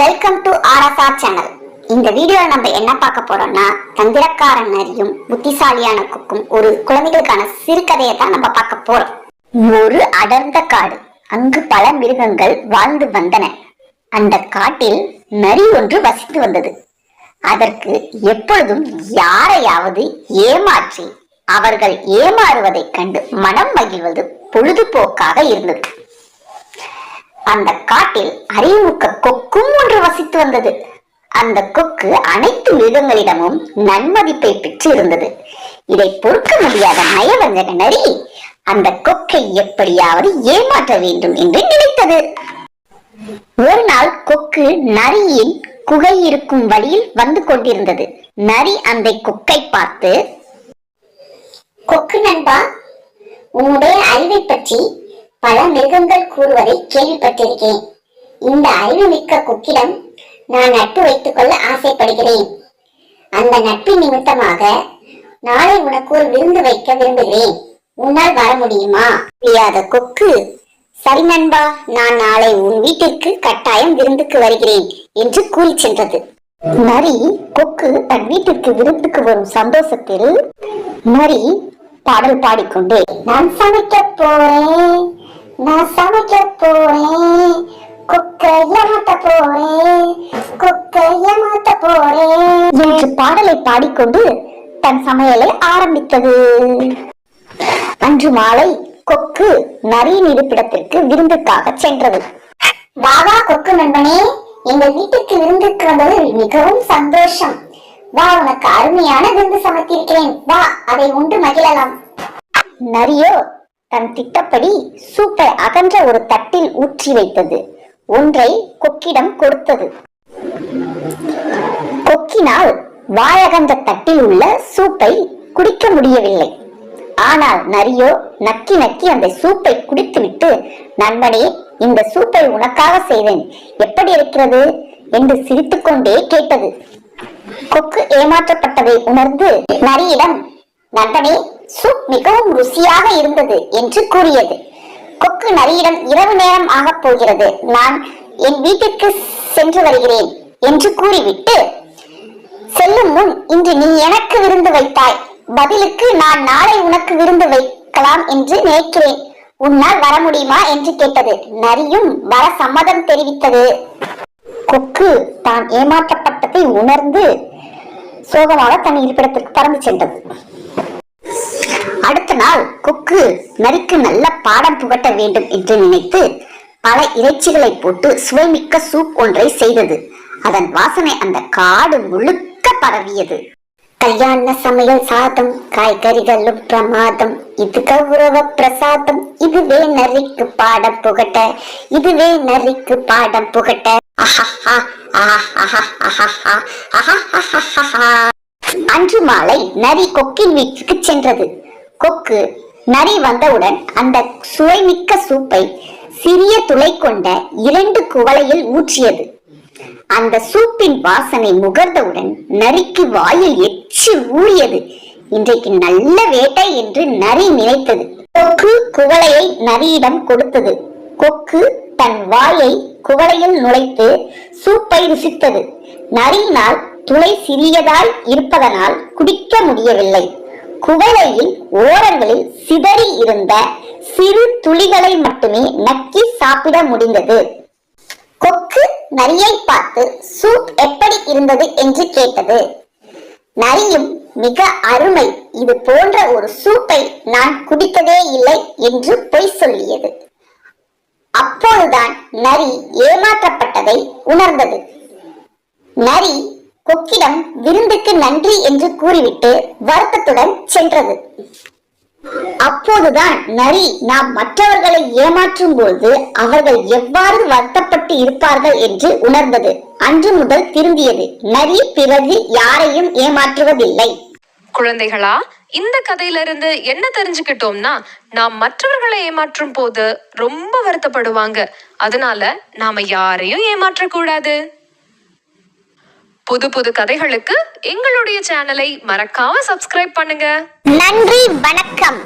Welcome to RSR channel. இந்த வீடியோல நம்ம என்ன பார்க்க போறோம்னா, தந்திரக்காரன் நரியும் புத்திசாலியான கொக்கும் ஒரு குழந்தைகளுக்கான சிறுகதையை தான் நம்ம பார்க்க போறோம். ஒரு அடர்ந்த காடு, அங்கு பல மிருகங்கள் வாழ்ந்து வந்தன. அந்த காட்டில் நரி ஒன்று வசித்து வந்தது. அதற்கு எப்பொழுதும் யாரையாவது ஏமாற்றி அவர்கள் ஏமாறுவதை கண்டு மனம் மகிழ்வது பொழுதுபோக்காக இருந்தது. அந்த காட்டில் அறிவுமிக்க கொக்கும் ஒன்று வசித்து வந்தது. அந்த கொக்கு அனைத்து மிருகங்களிடமும் நன்மதிப்பை பெற்று இருந்தது. இதை பொறுக்க முடியாத நயவஞ்சக நரி அந்த கொக்கை எப்படியாவது ஏமாற்ற வேண்டும் என்று நினைத்தது. ஒரு நாள் கொக்கு நரியின் குகை இருக்கும் வழியில் வந்து கொண்டிருந்தது. நரி அந்த கொக்கை பார்த்து, கொக்கு நண்பா, உன்னுடைய அறிவை பற்றி பல மிருகங்கள் கூறுவதை கேள்விப்பட்டிருக்கேன். இந்த அறிவு மிக்க கொக்கிடம் நான் நட்பு வைத்துக் கொள்ள ஆசைப்படுகிறேன். அந்த நட்பின் நிமித்தமாக நாளை உனக்கு ஒரு விருந்து வைக்க விரும்புகிறேன். உன்னால் வர முடியுமா? முடியாத கொக்கு, சரி நண்பா, நான் நாளை உன் வீட்டிற்கு கட்டாயம் விருந்துக்கு வருகிறேன் என்று கூறி சென்றது. நரி கொக்கு தன் வீட்டிற்கு விருந்துக்கு வரும் சந்தோஷத்தில் நரி பாடல் பாடிக்கொண்டே, நான் சமைக்க போறேன், நான் சமைக்க போறேன், கொக்கை ஏமாத்த போறேன், கொக்கை ஏமாத்த போறேன் என்று பாடலை பாடிக்கொண்டு தன் சமையலை ஆரம்பித்தது. அன்று மாலை கொக்கு நரியின் இருப்பிடத்திற்கு விருந்துக்காக சென்றது. வாவா கொக்கு நண்பனே, எங்கள் வீட்டுக்கு விருந்துக்கு வந்தது மிகவும் சந்தோஷம். வா, உனக்கு அருமையான விருந்து சமைத்திருக்கிறேன், வா அதை உண்டு மகிழலாம். நரியோ தன் திட்டப்படி சூப்பை அகன்ற ஒரு தட்டில் ஊற்றி வைத்தது. ஒன்றை கொக்கிடம் கொடுத்தது. கொக்கினால் வாயகன்ற தட்டில் உள்ள சூப்பை குடிக்க முடியவில்லை. ஆனால் நரியோ நக்கி நக்கி அந்த சூப்பை குடித்துவிட்டு, நண்பனே, இந்த சூப்பை உனக்காக செய்தேன், எப்படி இருக்கிறது என்று சிரித்துக்கொண்டே கேட்டது. கொக்கு ஏமாற்றப்பட்டதை உணர்ந்து நரியிடம், நண்பனே, சூப் மிகவும் ருசியாக இருந்தது என்று கூறியது. கொக்கு நரியிடம், இரவு நேரம் ஆகப் போகிறது, நான் என் வீட்டிற்கு சென்று வருகிறேன் என்று கூறிவிட்டு, செல்லும் முன் இன்று நீ எனக்கு விருந்து வைத்தாய், பதிலுக்கு நான் நாளை உனக்கு விருந்து வைக்கலாம் என்று நினைக்கிறேன், உன்னால் வர முடியுமா என்று கேட்டது. நரியும் வர சம்மதம் தெரிவித்தது. கொக்கு தான் ஏமாற்றப்பட்டதை உணர்ந்து சோகமாக தன் இருப்பிடத்திற்கு பறந்து சென்றது. அடுத்த நாள் கொக்கு நரிக்கு நல்ல பாடம் புகட்ட வேண்டும் என்று நினைத்து பல இறைச்சிகளை போட்டு சுவைமிக்க சூப் ஒன்றை செய்தது. அதன் வாசனை அந்த காடு முழுக்க பரவியது. கல்யாண சமையல் சாதம், காய்கறிகளும் பிரமாதம், இது கௌரவ பிரசாதம், இதுவே நரிக்கு பாடம் புகட்ட, இதுவே நரிக்கு பாடம் புகட்ட. அன்று மாலை நரி கொக்கின் வீட்டுக்கு சென்றது. கொக்கு நரி வந்தவுடன் அந்த சுவைமிக்க சூப்பை சிறிய துளை கொண்ட 2 குவளையில் ஊற்றியது. அந்த சூப்பின் வாசனை முகர்ந்தவுடன் நரிக்கு வாயில் எச்சி ஊறியது. இன்றைக்கு நல்ல வேட்டை என்று நரி நினைத்தது. கொக்கு குவளையை நரியிடம் கொடுத்தது. கொக்கு தன் வாயை குவளையில் நுழைத்து சூப்பை ருசித்தது. நரியினால் துளை சிறியதாய் இருப்பதனால் குடிக்க முடியவில்லை. குவளையில் ஓரங்களில் சிதறி இருந்த சிறு துளிகளை மட்டுமே நக்கி சாப்பிட முடிந்தது. கொக்கு நரியை பார்த்து சூப் எப்படி இருந்தது என்று கேட்டது. நரியும் மிக அருமை, இது போன்ற ஒரு சூப்பை நான் குடித்ததே இல்லை என்று பொய் சொல்லியது. அப்போதுதான் நரி ஏமாற்றப்பட்டதை உணர்ந்தது. நரி கொக்கிடம் விருந்துக்கு நன்றி என்று கூறிவிட்டு வருத்தத்துடன் சென்றது. அப்போதுதான் நரி நாம் மற்றவர்களை ஏமாற்றும் போது அவர்கள் எவ்வாறு வருத்தப்பட்டு இருப்பார்கள் என்று உணர்ந்தது. அன்று முதல் திருந்தியது. நரி பிறகு யாரையும் ஏமாற்றுவதில்லை. குழந்தைகளா, இந்த கதையிலிருந்து என்ன தெரிஞ்சுக்கிட்டோம்னா, நாம் மற்றவர்களை ஏமாற்றும் போது ரொம்ப வருத்தப்படுவாங்க. அதனால நாம யாரையும் ஏமாற்றக்கூடாது. புது புது கதைகளுக்கு எங்களுடைய சேனலை மறக்காம சப்ஸ்கிரைப் பண்ணுங்க. நன்றி, வணக்கம்.